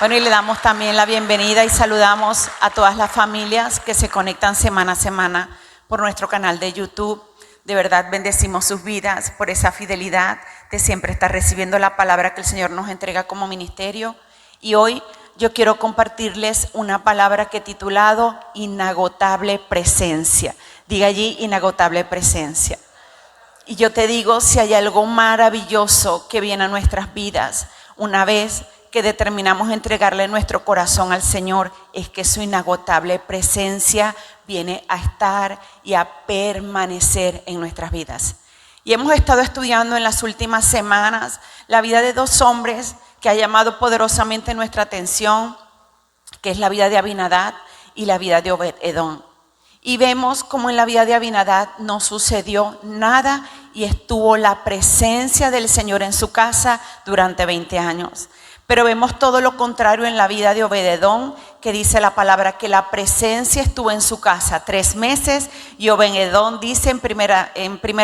Bueno, y le damos también la bienvenida y saludamos a todas las familias que se conectan semana a semana por nuestro canal de YouTube. De verdad bendecimos sus vidas por esa fidelidad de siempre estar recibiendo la palabra que el Señor nos entrega como ministerio. Y hoy yo quiero compartirles una palabra que he titulado Inagotable Presencia. Diga allí, inagotable presencia. Y yo te digo, si hay algo maravilloso que viene a nuestras vidas una vez que determinamos entregarle nuestro corazón al Señor, es que su inagotable presencia viene a estar y a permanecer en nuestras vidas. Y hemos estado estudiando en las últimas semanas la vida de dos hombres que ha llamado poderosamente nuestra atención, que es la vida de Abinadab y la vida de Obed-Edom. Y vemos como en la vida de Abinadab no sucedió nada y estuvo la presencia del Señor en su casa durante 20 años. Pero vemos todo lo contrario en la vida de Obed-Edom, que dice la palabra que la presencia estuvo en su casa 3 meses, y Obed-Edom dice en primera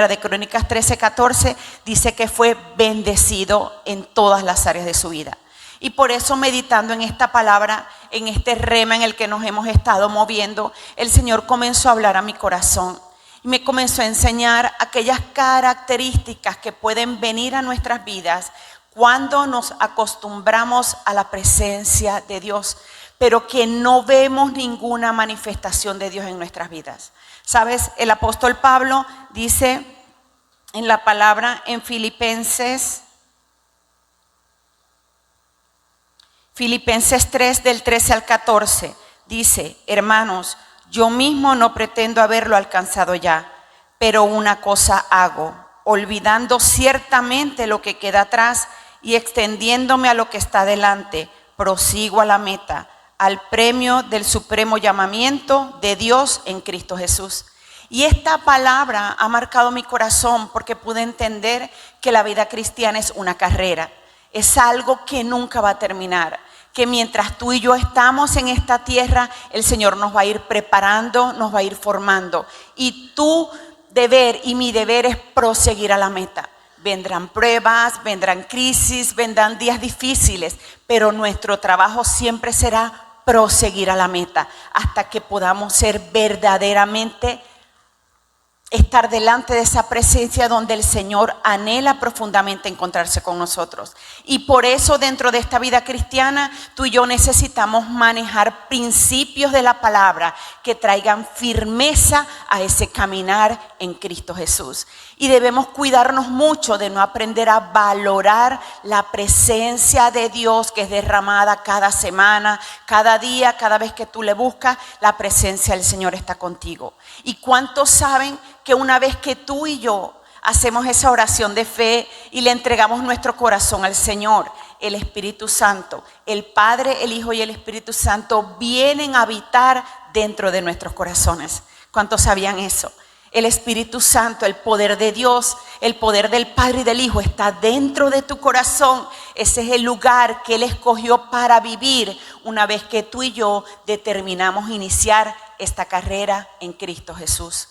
de Crónicas 13:14, dice que fue bendecido en todas las áreas de su vida. Y por eso, meditando en esta palabra, en este rema en el que nos hemos estado moviendo, el Señor comenzó a hablar a mi corazón y me comenzó a enseñar aquellas características que pueden venir a nuestras vidas cuando nos acostumbramos a la presencia de Dios, pero que no vemos ninguna manifestación de Dios en nuestras vidas. ¿Sabes? El apóstol Pablo dice en la palabra en Filipenses 3, del 13 al 14, dice: hermanos, yo mismo no pretendo haberlo alcanzado ya, pero una cosa hago, olvidando ciertamente lo que queda atrás y extendiéndome a lo que está delante, prosigo a la meta, al premio del supremo llamamiento de Dios en Cristo Jesús. Y esta palabra ha marcado mi corazón porque pude entender que la vida cristiana es una carrera, es algo que nunca va a terminar, que mientras tú y yo estamos en esta tierra, el Señor nos va a ir preparando, nos va a ir formando, y tu deber y mi deber es proseguir a la meta. Vendrán pruebas, vendrán crisis, vendrán días difíciles, pero nuestro trabajo siempre será proseguir a la meta hasta que podamos ser verdaderamente, estar delante de esa presencia donde el Señor anhela profundamente encontrarse con nosotros. Y por eso, dentro de esta vida cristiana, tú y yo necesitamos manejar principios de la palabra que traigan firmeza a ese caminar en Cristo Jesús. Y debemos cuidarnos mucho de no aprender a valorar la presencia de Dios que es derramada cada semana, cada día, cada vez que tú le buscas, la presencia del Señor está contigo. ¿Y cuántos saben que una vez que tú y yo hacemos esa oración de fe y le entregamos nuestro corazón al Señor, el Espíritu Santo, el Padre, el Hijo y el Espíritu Santo vienen a habitar dentro de nuestros corazones? ¿Cuántos sabían eso? El Espíritu Santo, el poder de Dios, el poder del Padre y del Hijo está dentro de tu corazón. Ese es el lugar que Él escogió para vivir una vez que tú y yo determinamos iniciar esta carrera en Cristo Jesús.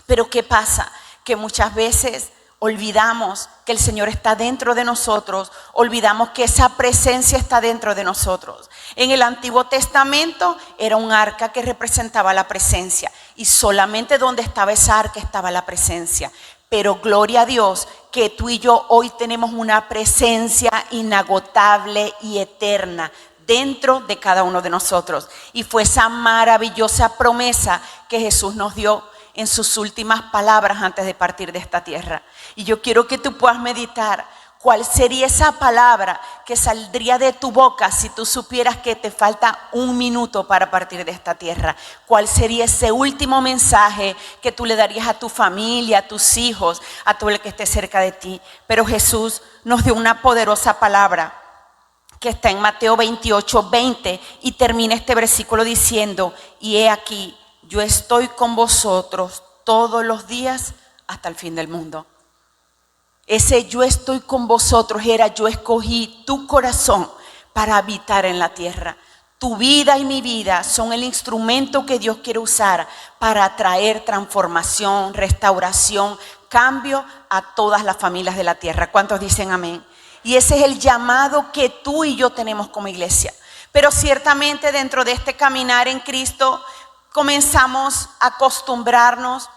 Pero ¿qué pasa? Que muchas veces olvidamos que el Señor está dentro de nosotros, olvidamos que esa presencia está dentro de nosotros. En el Antiguo Testamento era un arca que representaba la presencia, y solamente donde estaba esa arca estaba la presencia. Pero gloria a Dios que tú y yo hoy tenemos una presencia inagotable y eterna dentro de cada uno de nosotros. Y fue esa maravillosa promesa que Jesús nos dio en sus últimas palabras antes de partir de esta tierra. Y yo quiero que tú puedas meditar cuál sería esa palabra que saldría de tu boca si tú supieras que te falta 1 minuto para partir de esta tierra. ¿Cuál sería ese último mensaje que tú le darías a tu familia, a tus hijos, a todo el que esté cerca de ti? Pero Jesús nos dio una poderosa palabra que está en Mateo 28:20, y termina este versículo diciendo: y he aquí, yo estoy con vosotros todos los días hasta el fin del mundo. Ese yo estoy con vosotros era: yo escogí tu corazón para habitar en la tierra. Tu vida y mi vida son el instrumento que Dios quiere usar para traer transformación, restauración, cambio a todas las familias de la tierra. ¿Cuántos dicen amén? Y ese es el llamado que tú y yo tenemos como iglesia. Pero ciertamente dentro de este caminar en Cristo comenzamos a acostumbrarnos,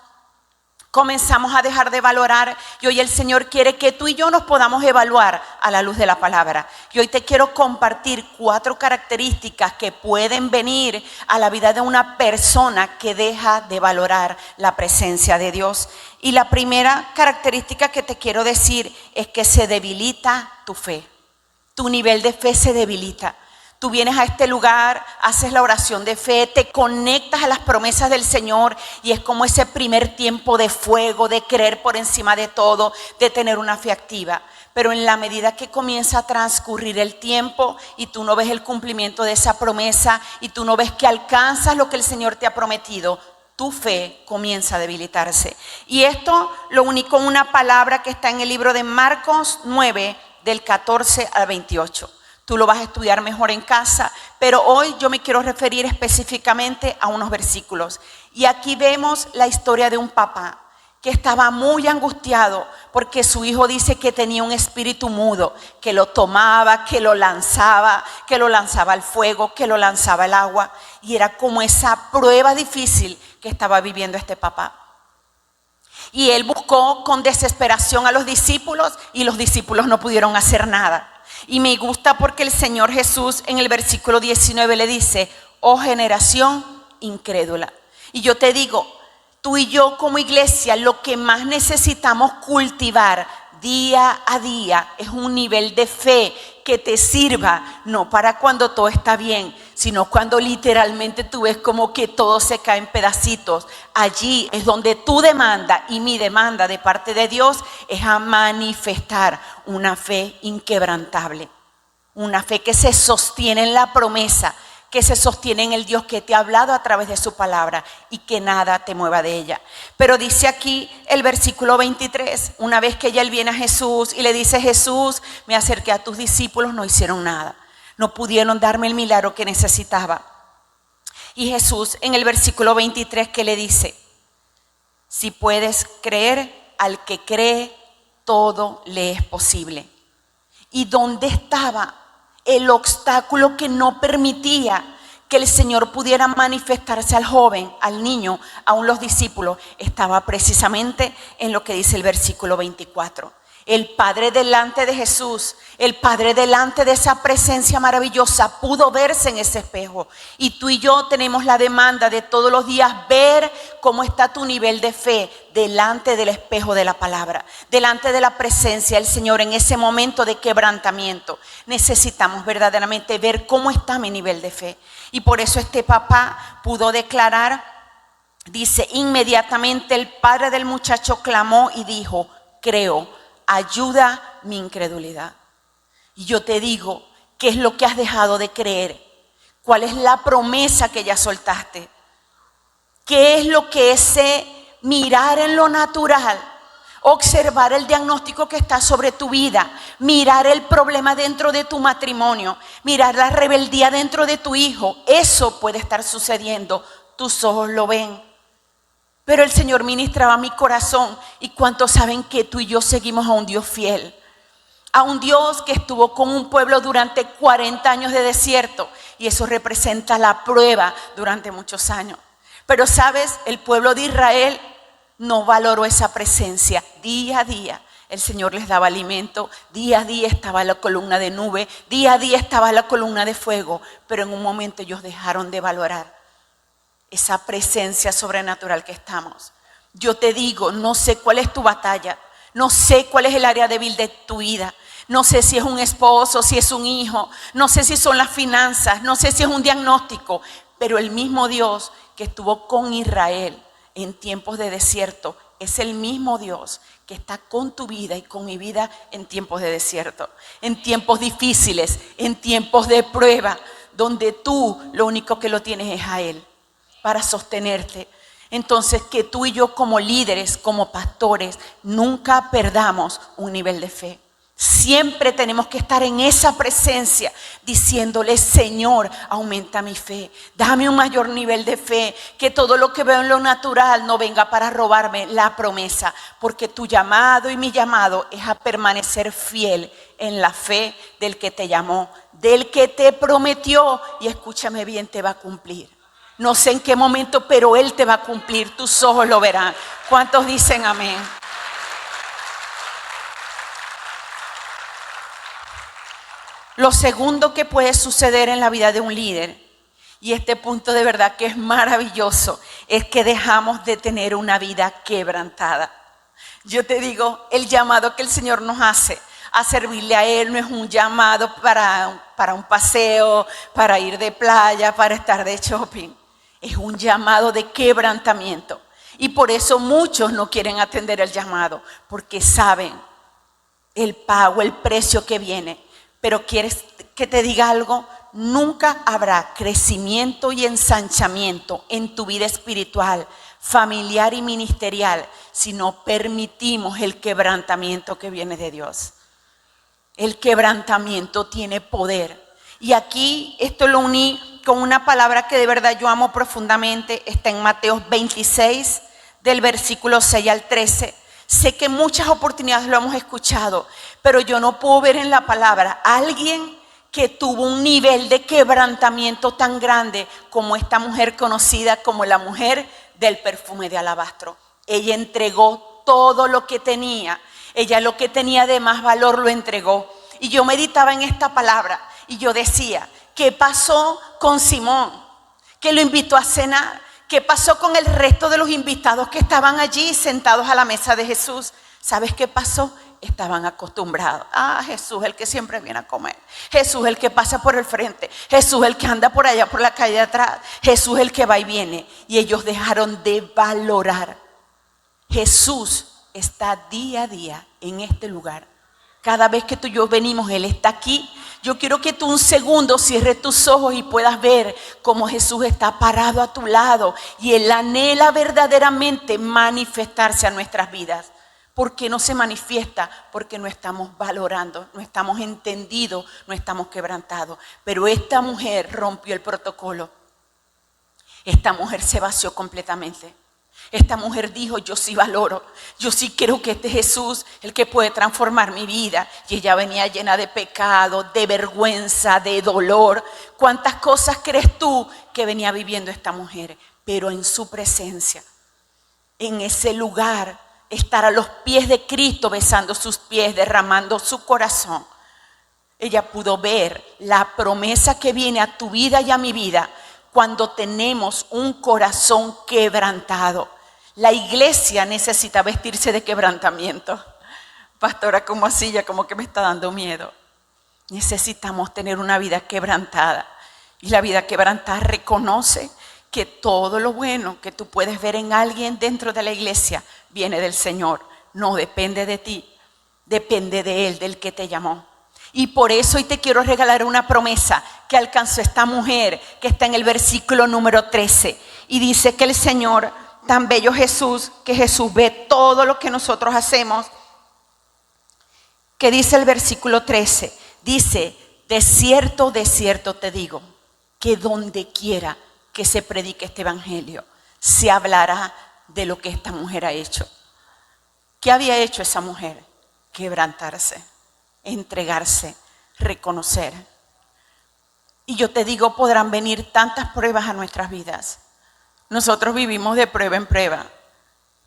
comenzamos a dejar de valorar, y hoy el Señor quiere que tú y yo nos podamos evaluar a la luz de la palabra. Y hoy te quiero compartir 4 características que pueden venir a la vida de una persona que deja de valorar la presencia de Dios. Y la primera característica que te quiero decir es que se debilita tu fe. Tu nivel de fe se debilita. Tú vienes a este lugar, haces la oración de fe, te conectas a las promesas del Señor y es como ese primer tiempo de fuego, de creer por encima de todo, de tener una fe activa. Pero en la medida que comienza a transcurrir el tiempo y tú no ves el cumplimiento de esa promesa y tú no ves que alcanzas lo que el Señor te ha prometido, tu fe comienza a debilitarse. Y esto lo uní con una palabra que está en el libro de Marcos 9, del 14 al 28. Tú lo vas a estudiar mejor en casa, pero hoy yo me quiero referir específicamente a unos versículos. Y aquí vemos la historia de un papá que estaba muy angustiado porque su hijo dice que tenía un espíritu mudo, que lo tomaba, que lo lanzaba al fuego, que lo lanzaba al agua. Y era como esa prueba difícil que estaba viviendo este papá. Y él buscó con desesperación a los discípulos y los discípulos no pudieron hacer nada. Y me gusta porque el Señor Jesús en el versículo 19 le dice: oh generación incrédula. Y yo te digo, tú y yo como iglesia lo que más necesitamos cultivar día a día es un nivel de fe que te sirva, no para cuando todo está bien, sino cuando literalmente tú ves como que todo se cae en pedacitos. Allí es donde tu demanda y mi demanda de parte de Dios es a manifestar una fe inquebrantable, una fe que se sostiene en la promesa, que se sostiene en el Dios que te ha hablado a través de su palabra y que nada te mueva de ella. Pero dice aquí el versículo 23, una vez que ya él viene a Jesús y le dice: Jesús, me acerqué a tus discípulos, no hicieron nada, no pudieron darme el milagro que necesitaba. Y Jesús en el versículo 23 que le dice: si puedes creer, al que cree todo le es posible. ¿Y dónde estaba el obstáculo que no permitía que el Señor pudiera manifestarse al joven, al niño, aún los discípulos? Estaba precisamente en lo que dice el versículo 24. El Padre delante de Jesús, el Padre delante de esa presencia maravillosa pudo verse en ese espejo. Y tú y yo tenemos la demanda de todos los días ver cómo está tu nivel de fe delante del espejo de la palabra, delante de la presencia del Señor en ese momento de quebrantamiento. Necesitamos verdaderamente ver cómo está mi nivel de fe. Y por eso este papá pudo declarar, dice: inmediatamente el padre del muchacho clamó y dijo: creo, ayuda mi incredulidad. Y yo te digo, ¿qué es lo que has dejado de creer? ¿Cuál es la promesa que ya soltaste? ¿Qué es lo que ese mirar en lo natural, observar el diagnóstico que está sobre tu vida, mirar el problema dentro de tu matrimonio, mirar la rebeldía dentro de tu hijo? Eso puede estar sucediendo, tus ojos lo ven. Pero el Señor ministraba mi corazón. ¿Y cuántos saben que tú y yo seguimos a un Dios fiel? A un Dios que estuvo con un pueblo durante 40 años de desierto. Y eso representa la prueba durante muchos años. Pero sabes, el pueblo de Israel no valoró esa presencia. Día a día el Señor les daba alimento. Día a día estaba la columna de nube. Día a día estaba la columna de fuego. Pero en un momento ellos dejaron de valorar esa presencia sobrenatural que estamos. Yo te digo, no sé cuál es tu batalla, no sé cuál es el área débil de tu vida, no sé si es un esposo, si es un hijo, no sé si son las finanzas, no sé si es un diagnóstico, pero el mismo Dios que estuvo con Israel en tiempos de desierto es el mismo Dios que está con tu vida y con mi vida en tiempos de desierto, en tiempos difíciles, en tiempos de prueba, donde tú lo único que lo tienes es a Él para sostenerte. Entonces, que tú y yo como líderes, como pastores, nunca perdamos un nivel de fe. Siempre tenemos que estar en esa presencia diciéndole: Señor, aumenta mi fe, dame un mayor nivel de fe, que todo lo que veo en lo natural no venga para robarme la promesa, porque tu llamado y mi llamado es a permanecer fiel en la fe del que te llamó, del que te prometió, y escúchame bien, te va a cumplir. No sé en qué momento, pero Él te va a cumplir, tus ojos lo verán. ¿Cuántos dicen amén? Lo segundo que puede suceder en la vida de un líder, y este punto de verdad que es maravilloso, es que dejamos de tener una vida quebrantada. Yo te digo, el llamado que el Señor nos hace a servirle a Él no es un llamado para un paseo, para ir de playa, para estar de shopping. Es un llamado de quebrantamiento. Y por eso muchos no quieren atender el llamado, porque saben el pago, el precio que viene. Pero ¿quieres que te diga algo? Nunca habrá crecimiento y ensanchamiento en tu vida espiritual, familiar y ministerial si no permitimos el quebrantamiento que viene de Dios. El quebrantamiento tiene poder. Y aquí esto lo uní con una palabra que de verdad yo amo profundamente. Está en Mateo 26, del versículo 6 al 13. Sé que muchas oportunidades lo hemos escuchado, pero yo no puedo ver en la palabra a alguien que tuvo un nivel de quebrantamiento tan grande como esta mujer conocida como la mujer del perfume de alabastro. Ella entregó todo lo que tenía. Ella lo que tenía de más valor lo entregó. Y yo meditaba en esta palabra y yo decía, ¿qué pasó con Simón? Que lo invitó a cenar. ¿Qué pasó con el resto de los invitados que estaban allí sentados a la mesa de Jesús? ¿Sabes qué pasó? Estaban acostumbrados. Jesús el que siempre viene a comer. Jesús el que pasa por el frente. Jesús el que anda por allá por la calle de atrás. Jesús el que va y viene. Y ellos dejaron de valorar. Jesús está día a día en este lugar. Cada vez que tú y yo venimos, Él está aquí. Yo quiero que tú un segundo cierres tus ojos y puedas ver cómo Jesús está parado a tu lado y Él anhela verdaderamente manifestarse a nuestras vidas. ¿Por qué no se manifiesta? Porque no estamos valorando, no estamos entendidos, no estamos quebrantados. Pero esta mujer rompió el protocolo. Esta mujer se vació completamente. Esta mujer dijo, yo sí valoro, yo sí creo que este es Jesús el que puede transformar mi vida. Y ella venía llena de pecado, de vergüenza, de dolor. ¿Cuántas cosas crees tú que venía viviendo esta mujer? Pero en su presencia, en ese lugar, estar a los pies de Cristo, besando sus pies, derramando su corazón. Ella pudo ver la promesa que viene a tu vida y a mi vida cuando tenemos un corazón quebrantado. La iglesia necesita vestirse de quebrantamiento. Pastora, ¿cómo así? Ya como que me está dando miedo. Necesitamos tener una vida quebrantada. Y la vida quebrantada reconoce que todo lo bueno que tú puedes ver en alguien dentro de la iglesia viene del Señor. No depende de ti, depende de Él, del que te llamó. Y por eso hoy te quiero regalar una promesa que alcanzó esta mujer que está en el versículo número 13. Y dice que el Señor, tan bello Jesús, que Jesús ve todo lo que nosotros hacemos. Que dice el versículo 13, dice, de cierto te digo, que donde quiera que se predique este evangelio, se hablará de lo que esta mujer ha hecho. ¿Qué había hecho esa mujer? Quebrantarse, entregarse, reconocer. Y yo te digo, podrán venir tantas pruebas a nuestras vidas. Nosotros vivimos de prueba en prueba,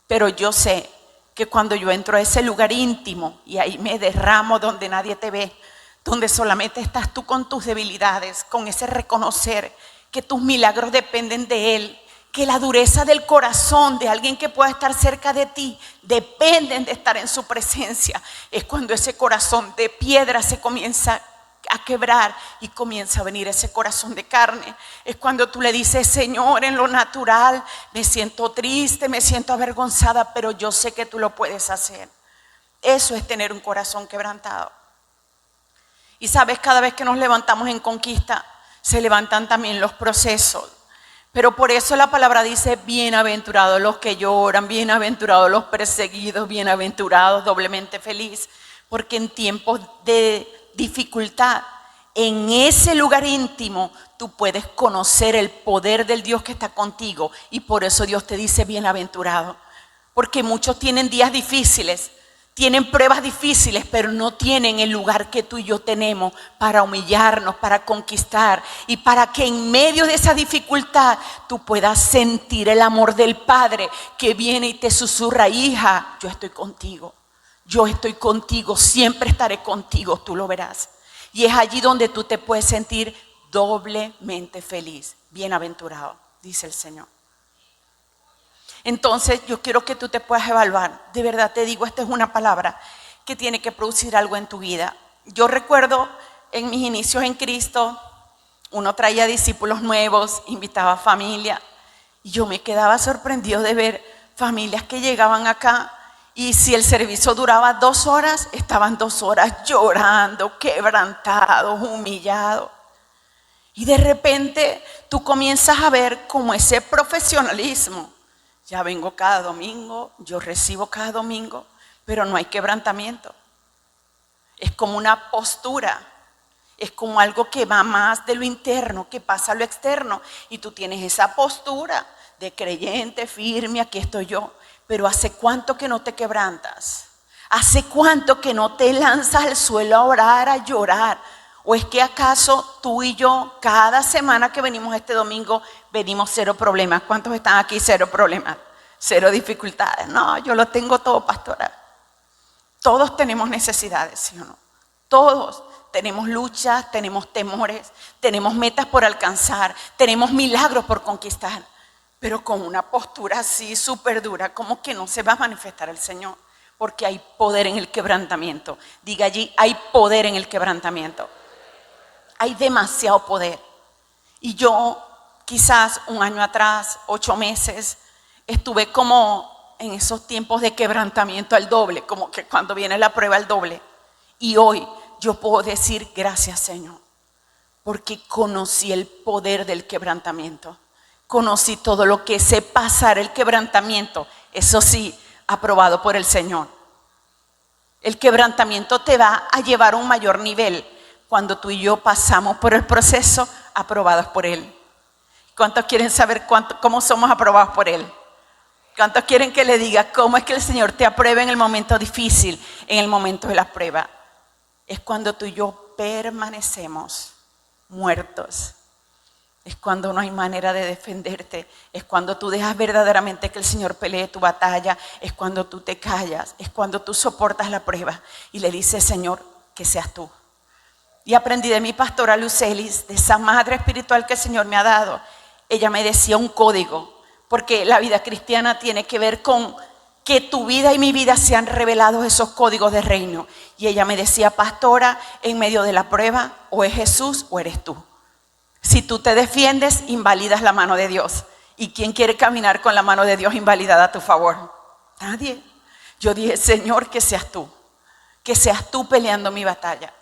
pero yo sé que cuando yo entro a ese lugar íntimo y ahí me derramo donde nadie te ve, donde solamente estás tú con tus debilidades, con ese reconocer que tus milagros dependen de Él, que la dureza del corazón de alguien que pueda estar cerca de ti dependen de estar en su presencia, es cuando ese corazón de piedra se comienza a quebrar y comienza a venir ese corazón de carne. Es cuando tú le dices, Señor, en lo natural me siento triste, me siento avergonzada, pero yo sé que tú lo puedes hacer. Eso es tener un corazón quebrantado. Y sabes, cada vez que nos levantamos en conquista, se levantan también los procesos. Pero por eso la palabra dice, bienaventurados los que lloran, bienaventurados los perseguidos, bienaventurados, doblemente feliz. Porque en tiempos de dificultad, en ese lugar íntimo, tú puedes conocer el poder del Dios que está contigo. Y por eso Dios te dice bienaventurado. Porque muchos tienen días difíciles, Tienen pruebas difíciles, pero no tienen el lugar que tú y yo tenemos para humillarnos, para conquistar y para que en medio de esa dificultad tú puedas sentir el amor del Padre que viene y te susurra: hija, yo estoy contigo, siempre estaré contigo, tú lo verás. Y es allí donde tú te puedes sentir doblemente feliz, bienaventurado, dice el Señor. Entonces yo quiero que tú te puedas evaluar. De verdad te digo, esta es una palabra que tiene que producir algo en tu vida. Yo recuerdo en mis inicios en Cristo, uno traía discípulos nuevos, invitaba a familia, y yo me quedaba sorprendido de ver familias que llegaban acá y si el servicio duraba 2 horas, estaban 2 horas llorando, quebrantados, humillados. Y de repente tú comienzas a ver como ese profesionalismo. Ya vengo cada domingo, yo recibo cada domingo, pero no hay quebrantamiento. Es como una postura, es como algo que va más de lo interno, que pasa a lo externo. Y tú tienes esa postura de creyente, firme, aquí estoy yo. Pero ¿hace cuánto que no te quebrantas? ¿Hace cuánto que no te lanzas al suelo a orar, a llorar? ¿O es que acaso tú y yo cada semana que venimos este domingo venimos 0 problemas? ¿Cuántos están aquí 0 problemas? 0 dificultades. No, yo lo tengo todo, pastora. Todos tenemos necesidades, ¿sí o no? Todos tenemos luchas, tenemos temores, tenemos metas por alcanzar, tenemos milagros por conquistar. Pero con una postura así súper dura, como que no se va a manifestar el Señor. Porque hay poder en el quebrantamiento. Diga allí, hay poder en el quebrantamiento. Hay demasiado poder. Y yo quizás un año atrás, 8 meses, estuve como en esos tiempos de quebrantamiento al doble, como que cuando viene la prueba al doble. Y hoy yo puedo decir gracias, Señor, porque conocí el poder del quebrantamiento. Conocí todo lo que sé pasar el quebrantamiento, eso sí, aprobado por el Señor. El quebrantamiento te va a llevar a un mayor nivel cuando tú y yo pasamos por el proceso aprobados por Él. ¿Cuántos quieren saber cómo somos aprobados por Él? ¿Cuántos quieren que le diga cómo es que el Señor te aprueba en el momento difícil, en el momento de la prueba? Es cuando tú y yo permanecemos muertos. Es cuando no hay manera de defenderte. Es cuando tú dejas verdaderamente que el Señor pelee tu batalla. Es cuando tú te callas. Es cuando tú soportas la prueba y le dices: Señor, que seas tú. Y aprendí de mi pastora Lucelis, de esa madre espiritual que el Señor me ha dado. Ella me decía un código, porque la vida cristiana tiene que ver con que tu vida y mi vida sean revelados esos códigos de reino. Y ella me decía: pastora, en medio de la prueba, o es Jesús o eres tú. Si tú te defiendes, invalidas la mano de Dios. ¿Y quién quiere caminar con la mano de Dios invalidada a tu favor? Nadie. Yo dije: Señor, que seas tú peleando mi batalla.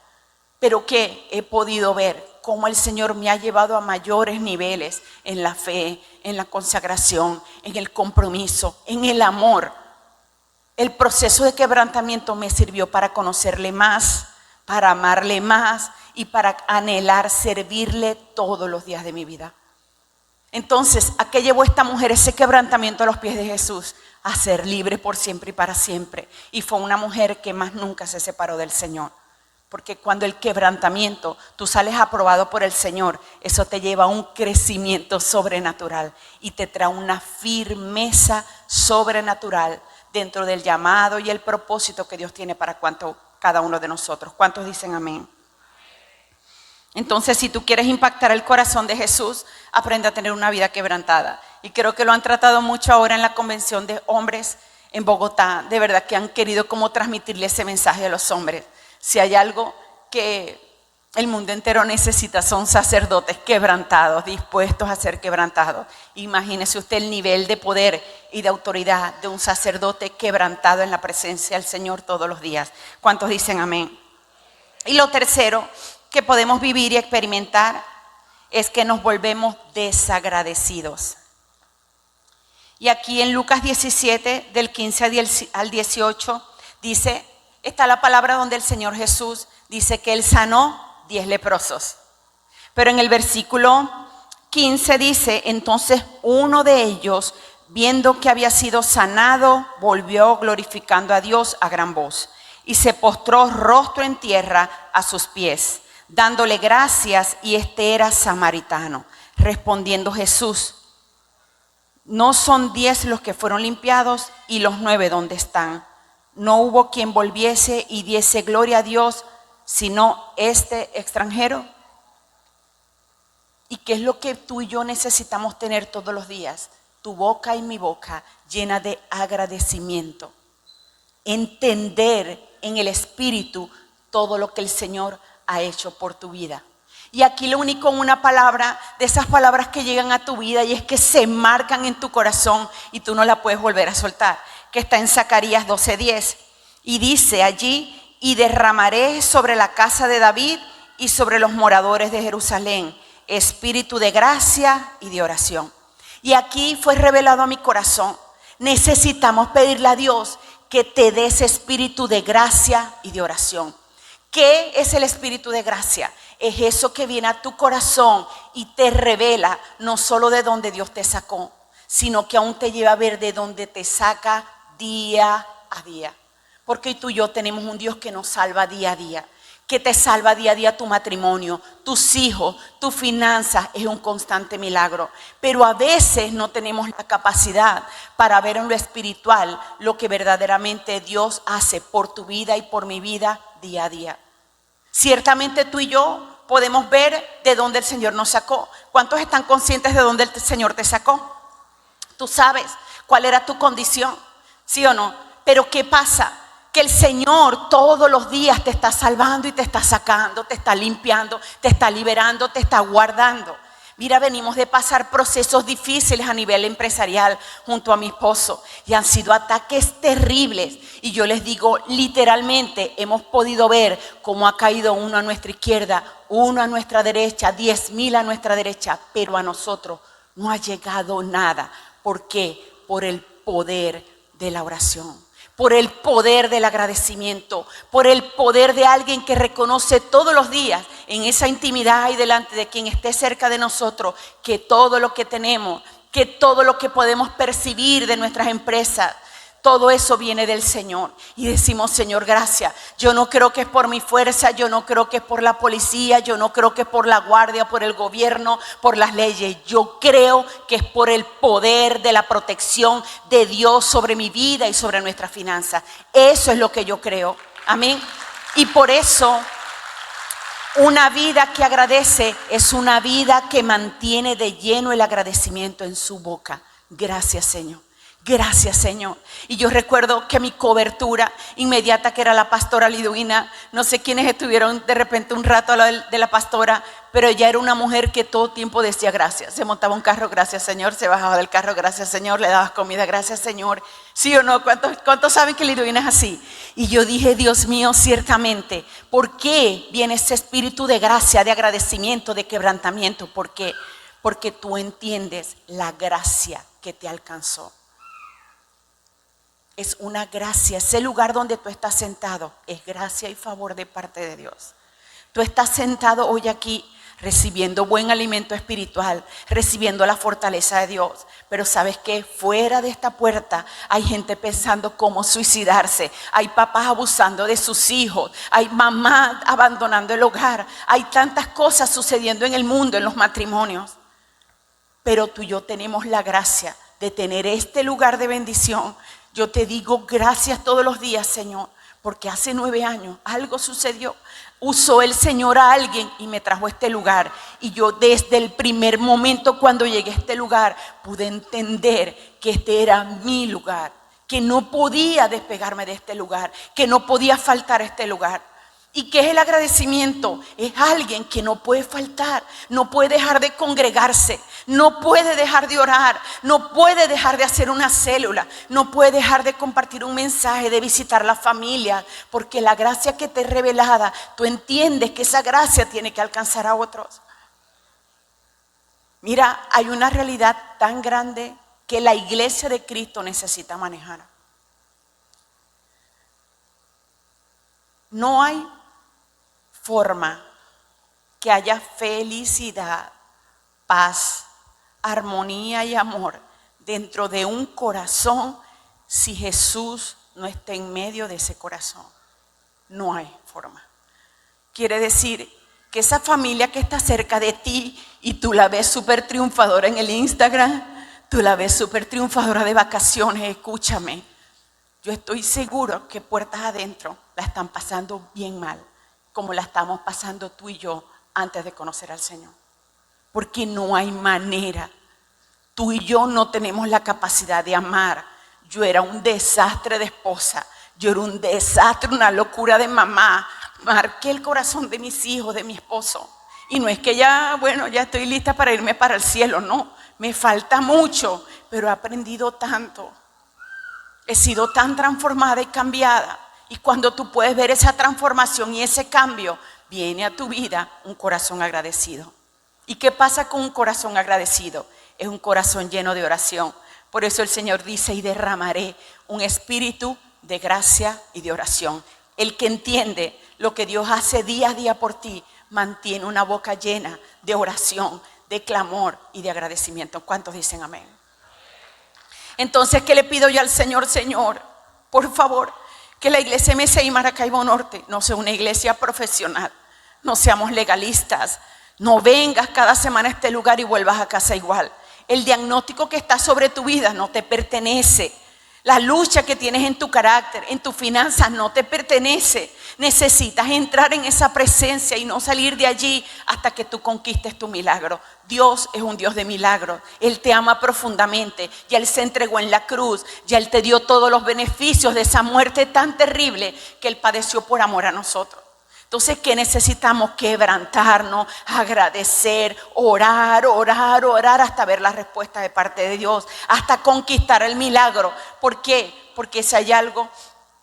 Pero que he podido ver cómo el Señor me ha llevado a mayores niveles en la fe, en la consagración, en el compromiso, en el amor. El proceso de quebrantamiento me sirvió para conocerle más, para amarle más y para anhelar servirle todos los días de mi vida. Entonces, ¿a qué llevó esta mujer ese quebrantamiento a los pies de Jesús? A ser libre por siempre y para siempre. Y fue una mujer que más nunca se separó del Señor. Porque cuando el quebrantamiento, tú sales aprobado por el Señor, eso te lleva a un crecimiento sobrenatural y te trae una firmeza sobrenatural dentro del llamado y el propósito que Dios tiene para cada uno de nosotros. ¿Cuántos dicen amén? Entonces, si tú quieres impactar el corazón de Jesús, aprende a tener una vida quebrantada. Y creo que lo han tratado mucho ahora en la convención de hombres en Bogotá. De verdad que han querido como transmitirle ese mensaje a los hombres. Si hay algo que el mundo entero necesita, son sacerdotes quebrantados, dispuestos a ser quebrantados. Imagínese usted el nivel de poder y de autoridad de un sacerdote quebrantado en la presencia del Señor todos los días. ¿Cuántos dicen amén? Y lo tercero que podemos vivir y experimentar es que nos volvemos desagradecidos. Y aquí en Lucas 17, del 15 al 18, dice... Está la palabra donde el Señor Jesús dice que Él sanó 10 leprosos. Pero en el versículo 15 dice: entonces uno de ellos, viendo que había sido sanado, volvió glorificando a Dios a gran voz y se postró rostro en tierra a sus pies, dándole gracias, y este era samaritano. Respondiendo Jesús: ¿no son 10 los que fueron limpiados? ¿Y los 9 dónde están? No hubo quien volviese y diese gloria a Dios, sino este extranjero. ¿Y qué es lo que tú y yo necesitamos tener todos los días? Tu boca y mi boca llena de agradecimiento. Entender en el Espíritu todo lo que el Señor ha hecho por tu vida. Y aquí lo único, una palabra, de esas palabras que llegan a tu vida y es que se marcan en tu corazón y tú no la puedes volver a soltar, que está en Zacarías 12:10. Y dice allí: y derramaré sobre la casa de David y sobre los moradores de Jerusalén espíritu de gracia y de oración. Y aquí fue revelado a mi corazón: necesitamos pedirle a Dios que te dé ese espíritu de gracia y de oración. ¿Qué es el espíritu de gracia? Es eso que viene a tu corazón y te revela no solo de dónde Dios te sacó, sino que aún te lleva a ver de dónde te saca día a día. Porque tú y yo tenemos un Dios que nos salva día a día, que te salva día a día tu matrimonio, tus hijos, tus finanzas. Es un constante milagro. Pero a veces no tenemos la capacidad para ver en lo espiritual lo que verdaderamente Dios hace por tu vida y por mi vida día a día. Ciertamente tú y yo podemos ver de dónde el Señor nos sacó. ¿Cuántos están conscientes de dónde el Señor te sacó? Tú sabes cuál era tu condición, ¿sí o no? Pero ¿qué pasa? Que el Señor todos los días te está salvando y te está sacando, te está limpiando, te está liberando, te está guardando. Mira, venimos de pasar procesos difíciles a nivel empresarial junto a mi esposo y han sido ataques terribles. Y yo les digo, literalmente hemos podido ver cómo ha caído uno a nuestra izquierda, uno a nuestra derecha, 10,000 a nuestra derecha, pero a nosotros no ha llegado nada. ¿Por qué? Por el poder de la oración. Por el poder del agradecimiento, por el poder de alguien que reconoce todos los días en esa intimidad y delante de quien esté cerca de nosotros que todo lo que tenemos, que todo lo que podemos percibir de nuestras empresas, todo eso viene del Señor. Y decimos: Señor, gracias. Yo no creo que es por mi fuerza, yo no creo que es por la policía, yo no creo que es por la guardia, por el gobierno, por las leyes. Yo creo que es por el poder de la protección de Dios sobre mi vida y sobre nuestras finanzas. Eso es lo que yo creo. Amén. Y por eso, una vida que agradece es una vida que mantiene de lleno el agradecimiento en su boca. Gracias, Señor. Gracias, Señor. Y yo recuerdo que mi cobertura inmediata, que era la pastora Liduina, no sé quiénes estuvieron de repente un rato a la de la pastora, pero ella era una mujer que todo tiempo decía gracias. Se montaba un carro, gracias, Señor. Se bajaba del carro, gracias, Señor. Le dabas comida, gracias, Señor. ¿Sí o no? ¿Cuántos saben que Liduina es así? Y yo dije: Dios mío, ciertamente, ¿por qué viene ese espíritu de gracia, de agradecimiento, de quebrantamiento? ¿Por qué? Porque tú entiendes la gracia que te alcanzó. Es una gracia. Ese lugar donde tú estás sentado es gracia y favor de parte de Dios. Tú estás sentado hoy aquí recibiendo buen alimento espiritual, recibiendo la fortaleza de Dios. Pero ¿sabes qué? Fuera de esta puerta hay gente pensando cómo suicidarse. Hay papás abusando de sus hijos. Hay mamás abandonando el hogar. Hay tantas cosas sucediendo en el mundo, en los matrimonios. Pero tú y yo tenemos la gracia de tener este lugar de bendición. Yo te digo gracias todos los días, Señor, porque hace 9 años algo sucedió. Usó el Señor a alguien y me trajo a este lugar. Y yo desde el primer momento cuando llegué a este lugar pude entender que este era mi lugar, que no podía despegarme de este lugar, que no podía faltar a este lugar. ¿Y qué es el agradecimiento? Es alguien que no puede faltar, no puede dejar de congregarse, no puede dejar de orar, no puede dejar de hacer una célula, no puede dejar de compartir un mensaje, de visitar la familia, porque la gracia que te es revelada, tú entiendes que esa gracia tiene que alcanzar a otros. Mira, hay una realidad tan grande que la iglesia de Cristo necesita manejar. No hay forma que haya felicidad, paz, armonía y amor dentro de un corazón si Jesús no está en medio de ese corazón? No hay forma. Quiere decir que esa familia que está cerca de ti y tú la ves súper triunfadora en el Instagram, tú la ves súper triunfadora de vacaciones, escúchame. Yo estoy seguro que puertas adentro la están pasando bien mal, como la estamos pasando tú y yo antes de conocer al Señor. Porque no hay manera. Tú y yo no tenemos la capacidad de amar. Yo era un desastre de esposa. Yo era un desastre, una locura de mamá. Marqué el corazón de mis hijos, de mi esposo. Y no es que ya estoy lista para irme para el cielo. No, me falta mucho, pero he aprendido tanto. He sido tan transformada y cambiada. Y cuando tú puedes ver esa transformación y ese cambio, viene a tu vida un corazón agradecido. ¿Y qué pasa con un corazón agradecido? Es un corazón lleno de oración. Por eso el Señor dice: y derramaré un espíritu de gracia y de oración. El que entiende lo que Dios hace día a día por ti, mantiene una boca llena de oración, de clamor y de agradecimiento. ¿Cuántos dicen amén? Entonces, ¿qué le pido yo al Señor? Señor, por favor, que la iglesia MCI Maracaibo Norte no sea una iglesia profesional. No seamos legalistas. No vengas cada semana a este lugar y vuelvas a casa igual. El diagnóstico que está sobre tu vida no te pertenece. La lucha que tienes en tu carácter, en tus finanzas, no te pertenece. Necesitas entrar en esa presencia y no salir de allí hasta que tú conquistes tu milagro. Dios es un Dios de milagros. Él te ama profundamente. Ya Él se entregó en la cruz. Ya Él te dio todos los beneficios de esa muerte tan terrible que Él padeció por amor a nosotros. Entonces, ¿qué necesitamos? Quebrantarnos, agradecer, orar hasta ver la respuesta de parte de Dios, hasta conquistar el milagro. ¿Por qué? Porque si hay algo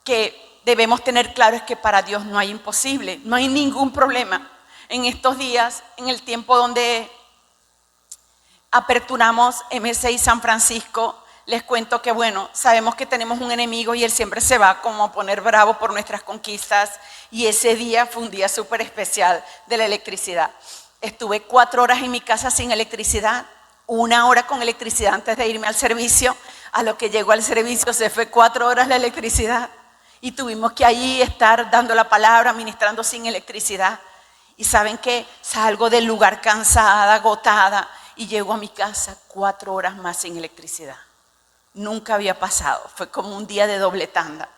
que debemos tener claro es que para Dios no hay imposible, no hay ningún problema. En estos días, en el tiempo donde aperturamos MCI San Francisco, les cuento que sabemos que tenemos un enemigo y él siempre se va como a poner bravo por nuestras conquistas, y ese día fue un día súper especial de la electricidad. Estuve 4 horas en mi casa sin electricidad, 1 hora con electricidad antes de irme al servicio. A lo que llegó al servicio se fue 4 horas la electricidad y tuvimos que allí estar dando la palabra, ministrando sin electricidad. Y ¿saben qué? Salgo del lugar cansada, agotada, y llego a mi casa 4 horas más sin electricidad. Nunca había pasado, fue como un día de doble tanda.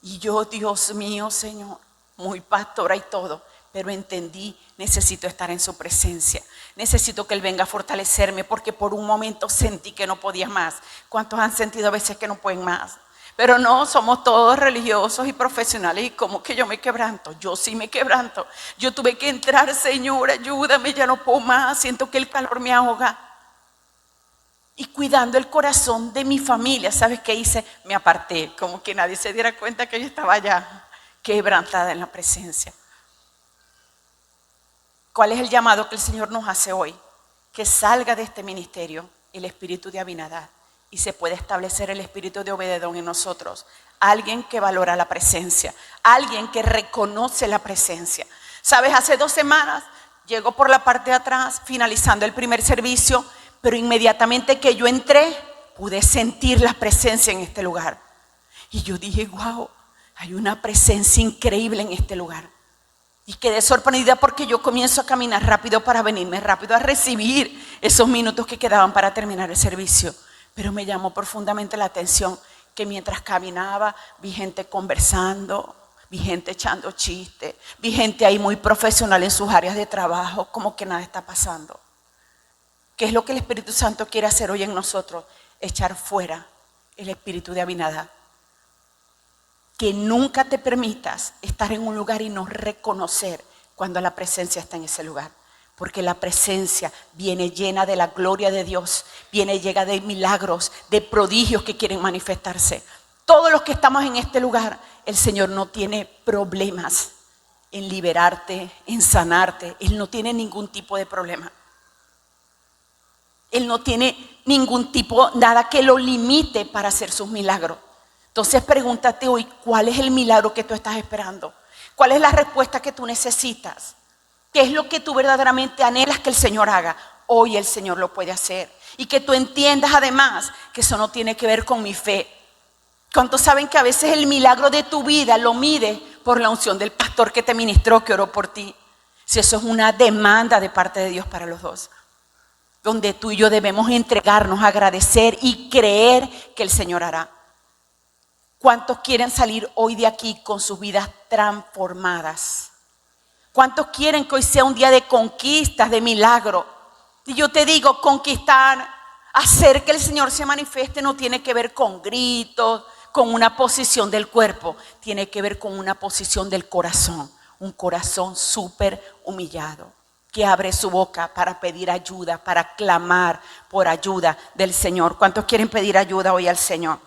Y yo, Dios mío, Señor, muy pastora y todo, pero entendí, necesito estar en su presencia. Necesito que Él venga a fortalecerme, porque por un momento sentí que no podía más. ¿Cuántos han sentido a veces que no pueden más? Pero no, somos todos religiosos y profesionales, y como que yo me quebranto. Yo sí me quebranto. Yo tuve que entrar: Señor, ayúdame, ya no puedo más, siento que el calor me ahoga. Y cuidando el corazón de mi familia, ¿sabes qué hice? Me aparté, como que nadie se diera cuenta que yo estaba allá, quebrantada en la presencia. ¿Cuál es el llamado que el Señor nos hace hoy? Que salga de este ministerio el espíritu de Abinadab y se puede establecer el espíritu de Obededón en nosotros. Alguien que valora la presencia, alguien que reconoce la presencia. ¿Sabes? Hace 2 semanas llego por la parte de atrás, finalizando el primer servicio, pero inmediatamente que yo entré, pude sentir la presencia en este lugar. Y yo dije: wow, hay una presencia increíble en este lugar. Y quedé sorprendida porque yo comienzo a caminar rápido para venirme rápido a recibir esos minutos que quedaban para terminar el servicio. Pero me llamó profundamente la atención que mientras caminaba vi gente conversando, vi gente echando chistes, vi gente ahí muy profesional en sus áreas de trabajo, como que nada está pasando. ¿Qué es lo que el Espíritu Santo quiere hacer hoy en nosotros? Echar fuera el espíritu de Abinadab. Que nunca te permitas estar en un lugar y no reconocer cuando la presencia está en ese lugar. Porque la presencia viene llena de la gloria de Dios, viene llena de milagros, de prodigios que quieren manifestarse. Todos los que estamos en este lugar, el Señor no tiene problemas en liberarte, en sanarte. Él no tiene ningún tipo de problema. Él no tiene ningún tipo, nada que lo limite para hacer sus milagros. Entonces pregúntate hoy, ¿cuál es el milagro que tú estás esperando? ¿Cuál es la respuesta que tú necesitas? ¿Qué es lo que tú verdaderamente anhelas que el Señor haga? Hoy el Señor lo puede hacer. Y que tú entiendas además que eso no tiene que ver con mi fe. ¿Cuántos saben que a veces el milagro de tu vida lo mide por la unción del pastor que te ministró, que oró por ti? Si eso es una demanda de parte de Dios para los dos, donde tú y yo debemos entregarnos, agradecer y creer que el Señor hará. ¿Cuántos quieren salir hoy de aquí con sus vidas transformadas? ¿Cuántos quieren que hoy sea un día de conquistas, de milagro? Y yo te digo, conquistar, hacer que el Señor se manifieste no tiene que ver con gritos, con una posición del cuerpo. Tiene que ver con una posición del corazón. Un corazón súper humillado, que abre su boca para pedir ayuda, para clamar por ayuda del Señor. ¿Cuántos quieren pedir ayuda hoy al Señor?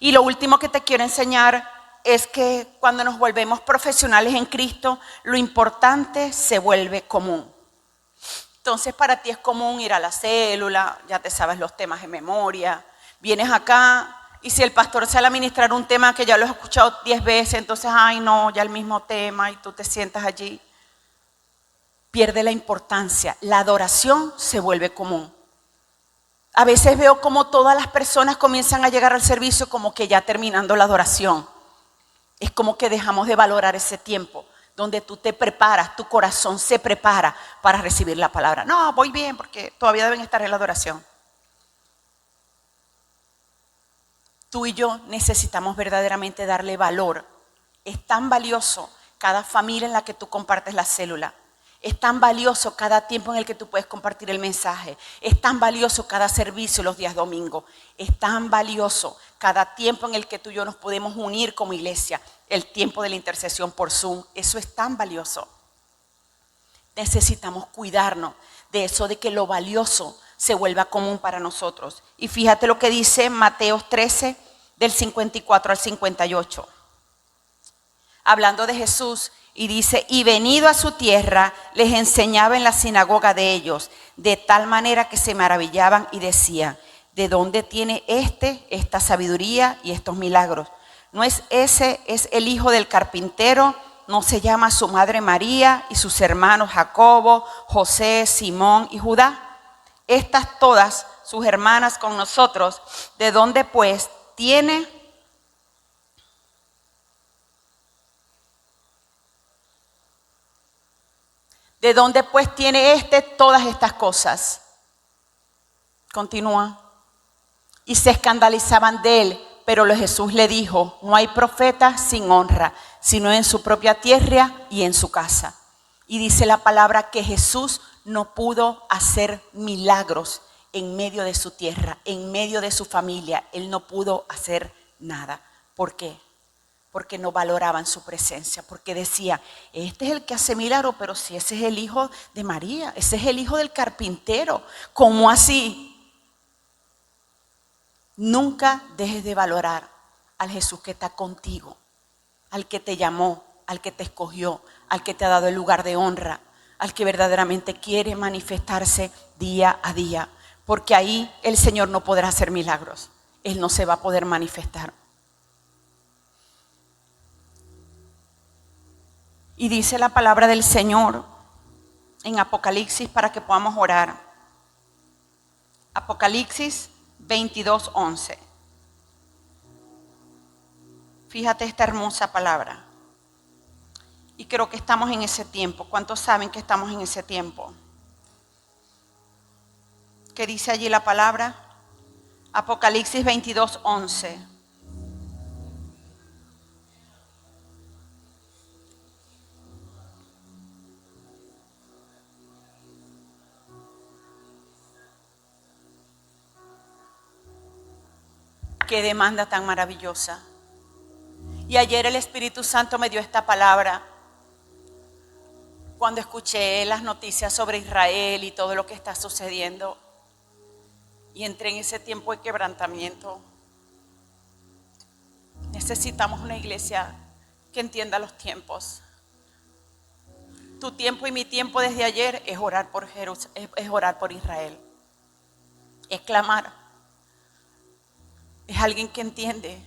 Y lo último que te quiero enseñar es que cuando nos volvemos profesionales en Cristo, lo importante se vuelve común. Entonces para ti es común ir a la célula, ya te sabes los temas de memoria, vienes acá y si el pastor sale a ministrar un tema que ya lo has escuchado 10 veces, entonces, ay no, ya el mismo tema y tú te sientas allí. Pierde la importancia, la adoración se vuelve común. A veces veo como todas las personas comienzan a llegar al servicio como que ya terminando la adoración. Es como que dejamos de valorar ese tiempo donde tú te preparas, tu corazón se prepara para recibir la palabra. No, voy bien porque todavía deben estar en la adoración. Tú y yo necesitamos verdaderamente darle valor. Es tan valioso cada familia en la que tú compartes la célula. Es tan valioso cada tiempo en el que tú puedes compartir el mensaje. Es tan valioso cada servicio los días domingos. Es tan valioso cada tiempo en el que tú y yo nos podemos unir como iglesia. El tiempo de la intercesión por Zoom. Eso es tan valioso. Necesitamos cuidarnos de eso, de que lo valioso se vuelva común para nosotros. Y fíjate lo que dice Mateo 13, del 54 al 58. Hablando de Jesús. Y dice, y venido a su tierra, les enseñaba en la sinagoga de ellos, de tal manera que se maravillaban y decían, ¿de dónde tiene esta sabiduría y estos milagros? ¿No es ese, es el hijo del carpintero? ¿No se llama su madre María y sus hermanos Jacobo, José, Simón y Judá? Estas todas sus hermanas con nosotros, ¿de dónde pues tiene? ¿De dónde pues tiene todas estas cosas? Continúa. Y se escandalizaban de él, pero Jesús le dijo, no hay profeta sin honra, sino en su propia tierra y en su casa. Y dice la palabra que Jesús no pudo hacer milagros en medio de su tierra, en medio de su familia. Él no pudo hacer nada. ¿Por qué? Porque no valoraban su presencia, porque decía, este es el que hace milagro, pero si ese es el hijo de María, ese es el hijo del carpintero, ¿cómo así? Nunca dejes de valorar al Jesús que está contigo, al que te llamó, al que te escogió, al que te ha dado el lugar de honra, al que verdaderamente quiere manifestarse día a día, porque ahí el Señor no podrá hacer milagros, Él no se va a poder manifestar. Y dice la palabra del Señor en Apocalipsis para que podamos orar. Apocalipsis 22:11. Fíjate esta hermosa palabra. Y creo que estamos en ese tiempo. ¿Cuántos saben que estamos en ese tiempo? ¿Qué dice allí la palabra? Apocalipsis 22:11. Qué demanda tan maravillosa. Y ayer el Espíritu Santo me dio esta palabra cuando escuché las noticias sobre Israel y todo lo que está sucediendo. Y entré en ese tiempo de quebrantamiento. Necesitamos una iglesia que entienda los tiempos. Tu tiempo y mi tiempo desde ayer es orar por es orar por Israel. Es clamar. Es alguien que entiende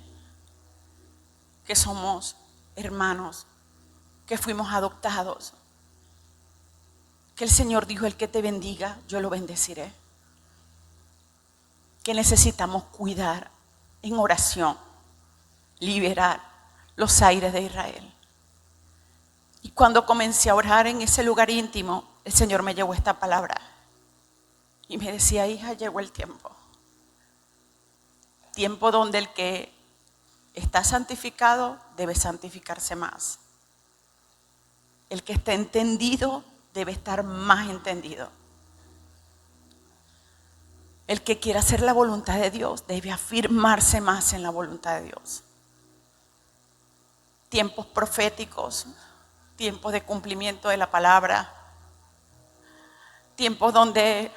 que somos hermanos, que fuimos adoptados, que el Señor dijo, el que te bendiga, yo lo bendeciré. que necesitamos cuidar en oración, liberar los aires de Israel. Y cuando comencé a orar en ese lugar íntimo, el Señor me llevó esta palabra y me decía: hija, llegó el tiempo. Tiempo donde el que está santificado debe santificarse más. El que está entendido debe estar más entendido. El que quiera hacer la voluntad de Dios debe afirmarse más en la voluntad de Dios. Tiempos proféticos, tiempos de cumplimiento de la palabra, tiempos donde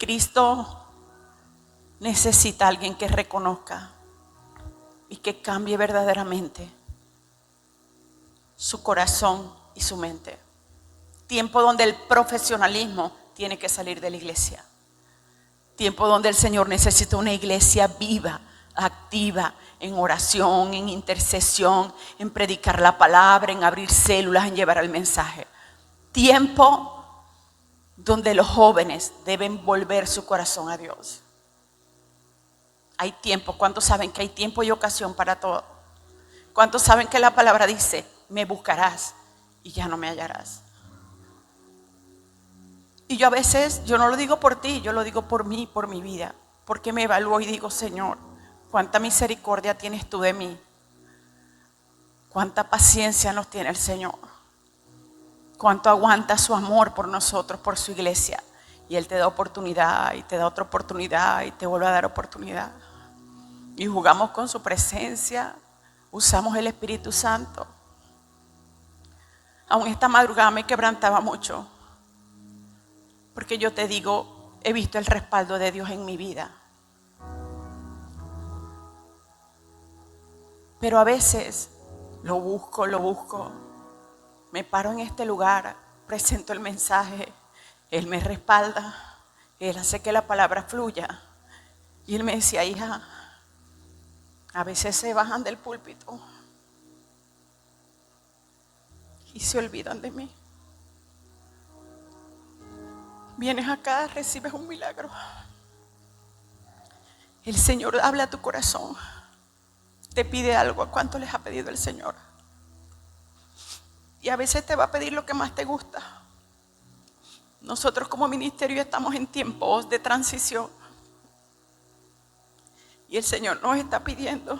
Cristo necesita a alguien que reconozca y que cambie verdaderamente su corazón y su mente. Tiempo donde el profesionalismo tiene que salir de la iglesia. Tiempo donde el Señor necesita una iglesia viva, activa, en oración, en intercesión, en predicar la palabra, en abrir células, en llevar el mensaje. Tiempo donde los jóvenes deben volver su corazón a Dios. Hay tiempo. ¿Cuántos saben que hay tiempo y ocasión para todo? ¿Cuántos saben que la palabra dice: me buscarás y ya no me hallarás? Y yo a veces, yo no lo digo por ti, yo lo digo por mí, por mi vida. Porque me evalúo y digo: Señor, cuánta misericordia tienes tú de mí. Cuánta paciencia nos tiene el Señor. Cuánto aguanta su amor por nosotros, por su iglesia. Y Él te da oportunidad y te da otra oportunidad y te vuelve a dar oportunidad. Y jugamos con su presencia, usamos el Espíritu Santo. Aún esta madrugada me quebrantaba mucho. Porque yo te digo, he visto el respaldo de Dios en mi vida. Pero a veces lo busco. Me paro en este lugar, presento el mensaje. Él me respalda. Él hace que la palabra fluya. Y Él me decía: hija, a veces se bajan del púlpito y se olvidan de mí. Vienes acá, recibes un milagro. El Señor habla a tu corazón. Te pide algo. ¿A cuánto les ha pedido el Señor? Y a veces te va a pedir lo que más te gusta. Nosotros como ministerio estamos en tiempos de transición. Y el Señor nos está pidiendo.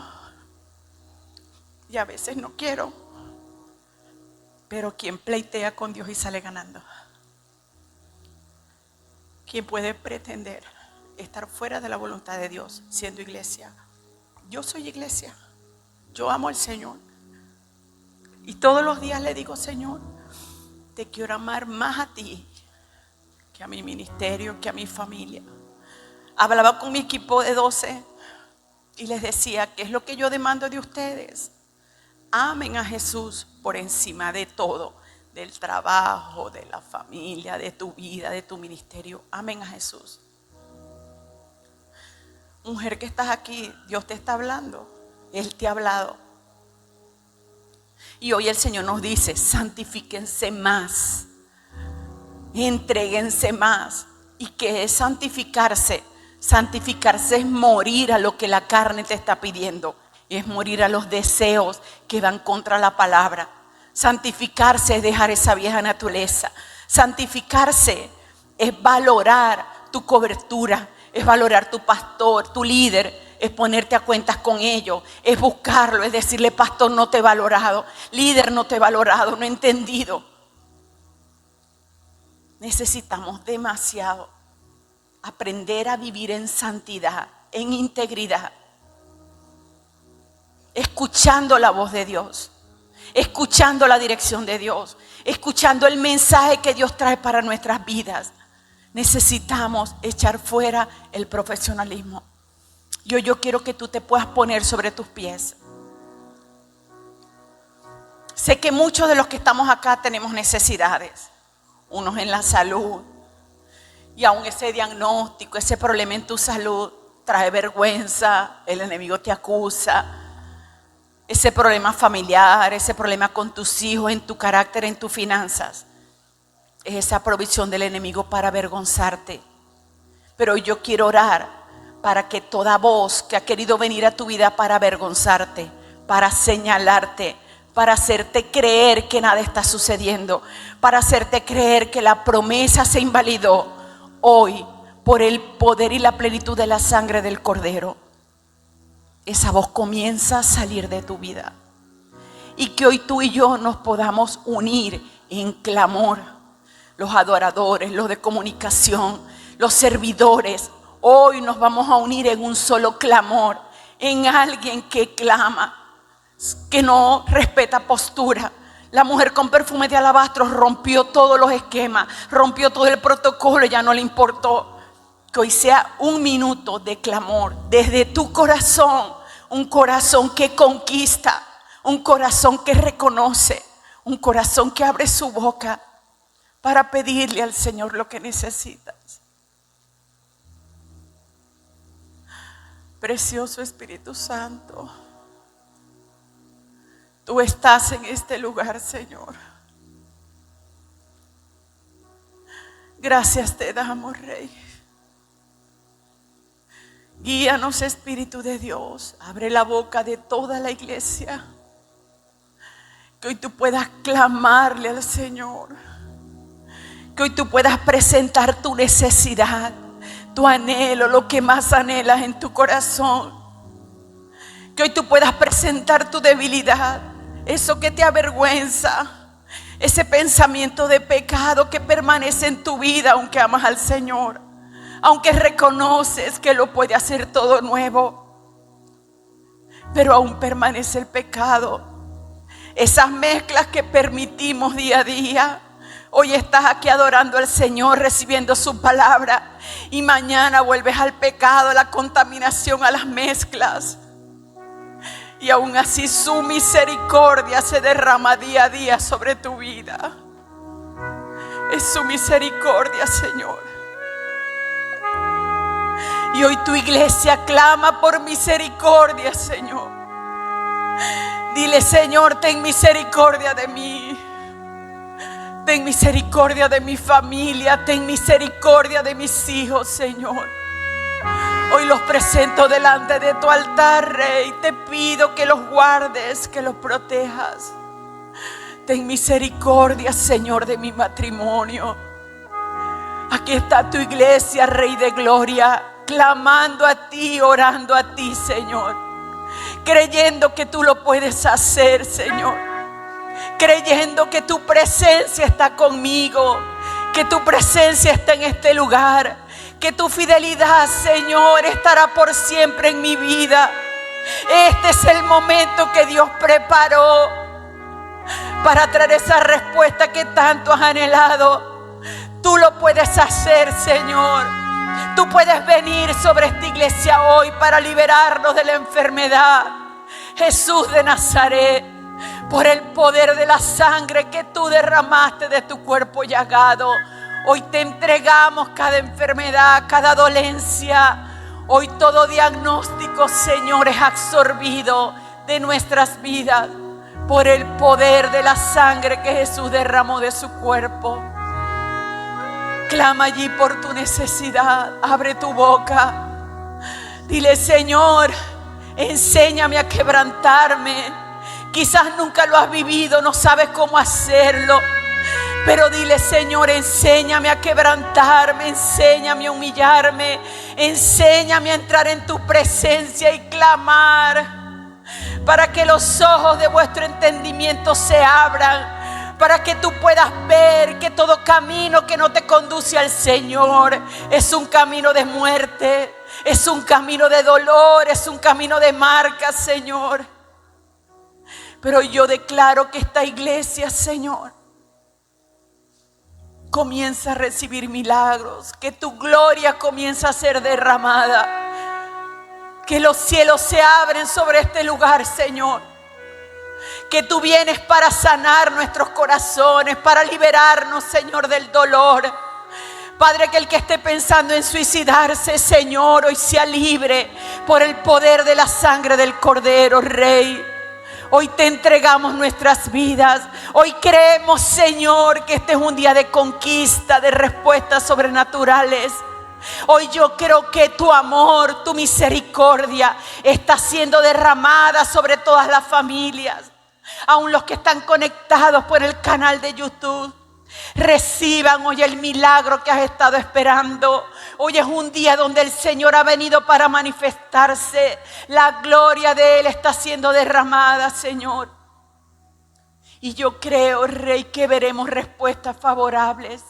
Y a veces no quiero. Pero ¿quién pleitea con Dios y sale ganando? ¿Quién puede pretender estar fuera de la voluntad de Dios siendo iglesia? Yo soy iglesia. Yo amo al Señor. Y todos los días le digo: Señor, te quiero amar más a ti que a mi ministerio, que a mi familia. Hablaba con mi equipo de 12 y les decía: ¿qué es lo que yo demando de ustedes? Amen a Jesús por encima de todo. Del trabajo, de la familia, de tu vida, de tu ministerio. Amen a Jesús. Mujer que estás aquí, Dios te está hablando. Él te ha hablado. Y hoy el Señor nos dice: santifíquense más. Entréguense más. ¿Y qué es santificarse? Santificarse es morir a lo que la carne te está pidiendo. Es morir a los deseos que van contra la palabra. Santificarse es dejar esa vieja naturaleza. Santificarse es valorar tu cobertura, es valorar tu pastor, tu líder, es ponerte a cuentas con ellos, es buscarlo, es decirle: pastor, no te he valorado, líder, no te he valorado, no he entendido. Necesitamos demasiado aprender a vivir en santidad, en integridad, escuchando la voz de Dios. Escuchando la dirección de Dios, escuchando el mensaje que Dios trae para nuestras vidas. Necesitamos echar fuera el profesionalismo. Yo quiero que tú te puedas poner sobre tus pies. Sé que muchos de los que estamos acá tenemos necesidades. Unos en la salud. Y aún ese diagnóstico, ese problema en tu salud trae vergüenza. El enemigo te acusa. Ese problema familiar, ese problema con tus hijos, en tu carácter, en tus finanzas. Es esa provisión del enemigo para avergonzarte. Pero yo quiero orar para que toda voz que ha querido venir a tu vida para avergonzarte, para señalarte, para hacerte creer que nada está sucediendo, para hacerte creer que la promesa se invalidó, hoy, por el poder y la plenitud de la sangre del Cordero, esa voz comienza a salir de tu vida. Y que hoy tú y yo nos podamos unir en clamor. Los adoradores, los de comunicación, los servidores, hoy nos vamos a unir en un solo clamor, en alguien que clama, que no respeta postura. La mujer con perfume de alabastro rompió todos los esquemas, rompió todo el protocolo, ya no le importó. Que hoy sea un minuto de clamor desde tu corazón, un corazón que conquista, un corazón que reconoce, un corazón que abre su boca para pedirle al Señor lo que necesitas. Precioso Espíritu Santo, tú estás en este lugar, Señor. Gracias te damos, Rey. Guíanos, Espíritu de Dios. Abre la boca de toda la iglesia. Que hoy tú puedas clamarle al Señor. Que hoy tú puedas presentar tu necesidad, tu anhelo, lo que más anhelas en tu corazón. Que hoy tú puedas presentar tu debilidad, eso que te avergüenza, ese pensamiento de pecado que permanece en tu vida aunque amas al Señor. Aunque reconoces que lo puede hacer todo nuevo, pero aún permanece el pecado. Esas mezclas que permitimos día a día. Hoy estás aquí adorando al Señor, recibiendo su palabra, y mañana vuelves al pecado, a la contaminación, a las mezclas. Y aún así su misericordia se derrama día a día sobre tu vida. Es su misericordia, Señor. Y hoy tu iglesia clama por misericordia, Señor. Dile, Señor, ten misericordia de mí. Ten misericordia de mi familia. Ten misericordia de mis hijos, Señor. Hoy los presento delante de tu altar, Rey. Te pido que los guardes, que los protejas. Ten misericordia, Señor, de mi matrimonio. Aquí está tu iglesia, Rey de Gloria, clamando a ti, orando a ti, Señor. Creyendo que tú lo puedes hacer, Señor. Creyendo que tu presencia está conmigo, que tu presencia está en este lugar, que tu fidelidad, Señor, estará por siempre en mi vida. Este es el momento que Dios preparó para traer esa respuesta que tanto has anhelado. Tú lo puedes hacer, Señor. Tú puedes venir sobre esta iglesia hoy para liberarnos de la enfermedad. Jesús de Nazaret, por el poder de la sangre que tú derramaste de tu cuerpo llagado, hoy te entregamos cada enfermedad, cada dolencia. Hoy todo diagnóstico, Señor, es absorbido de nuestras vidas por el poder de la sangre que Jesús derramó de su cuerpo. Clama allí por tu necesidad. Abre tu boca. Dile, Señor, enséñame a quebrantarme. Quizás nunca lo has vivido, no sabes cómo hacerlo. Pero dile, Señor, enséñame a quebrantarme, enséñame a humillarme, enséñame a entrar en tu presencia y clamar. Para que los ojos de vuestro entendimiento se abran. Para que tú puedas ver que todo camino que no te conduce al Señor es un camino de muerte, es un camino de dolor, es un camino de marcas, Señor. Pero yo declaro que esta iglesia, Señor, comienza a recibir milagros, que tu gloria comienza a ser derramada, que los cielos se abren sobre este lugar, Señor. Que tú vienes para sanar nuestros corazones, para liberarnos, Señor, del dolor. Padre, que el que esté pensando en suicidarse, Señor, hoy sea libre por el poder de la sangre del Cordero, Rey. Hoy te entregamos nuestras vidas. Hoy creemos, Señor, que este es un día de conquista, de respuestas sobrenaturales. Hoy yo creo que tu amor, tu misericordia está siendo derramada sobre todas las familias. Aún los que están conectados por el canal de YouTube, reciban hoy el milagro que has estado esperando. Hoy es un día donde el Señor ha venido para manifestarse. La gloria de Él está siendo derramada, Señor. Y yo creo, Rey, que veremos respuestas favorables.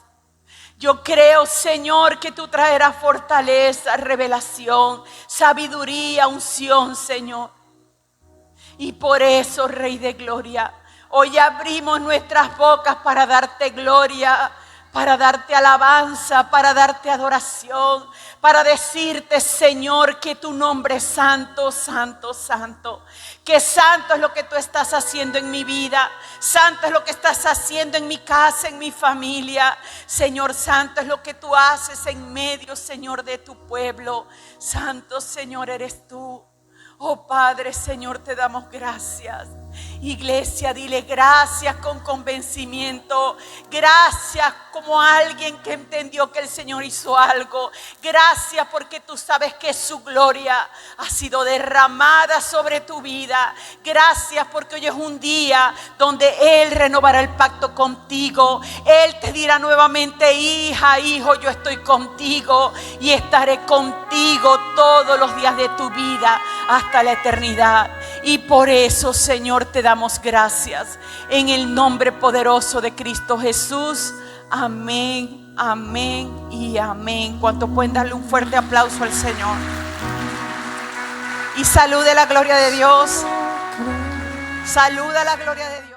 Yo creo, Señor, que tú traerás fortaleza, revelación, sabiduría, unción, Señor. Y por eso, Rey de Gloria, hoy abrimos nuestras bocas para darte gloria, para darte alabanza, para darte adoración, para decirte, Señor, que tu nombre es santo, santo, santo. Que santo es lo que tú estás haciendo en mi vida. Santo es lo que estás haciendo en mi casa, en mi familia. Señor, santo es lo que tú haces en medio, Señor, de tu pueblo. Santo, Señor, eres tú. Oh Padre, Señor, te damos gracias. Iglesia, dile gracias con convencimiento. Gracias como alguien que entendió que el Señor hizo algo. Gracias porque tú sabes que su gloria ha sido derramada sobre tu vida. Gracias porque hoy es un día donde Él renovará el pacto contigo. Él te dirá nuevamente: hija, hijo, yo estoy contigo y estaré contigo todos los días de tu vida hasta la eternidad. Y por eso, Señor, te damos gracias en el nombre poderoso de Cristo Jesús. Amén, amén y amén. ¿Cuánto pueden darle un fuerte aplauso al Señor? Y salude la gloria de Dios. Saluda la gloria de Dios.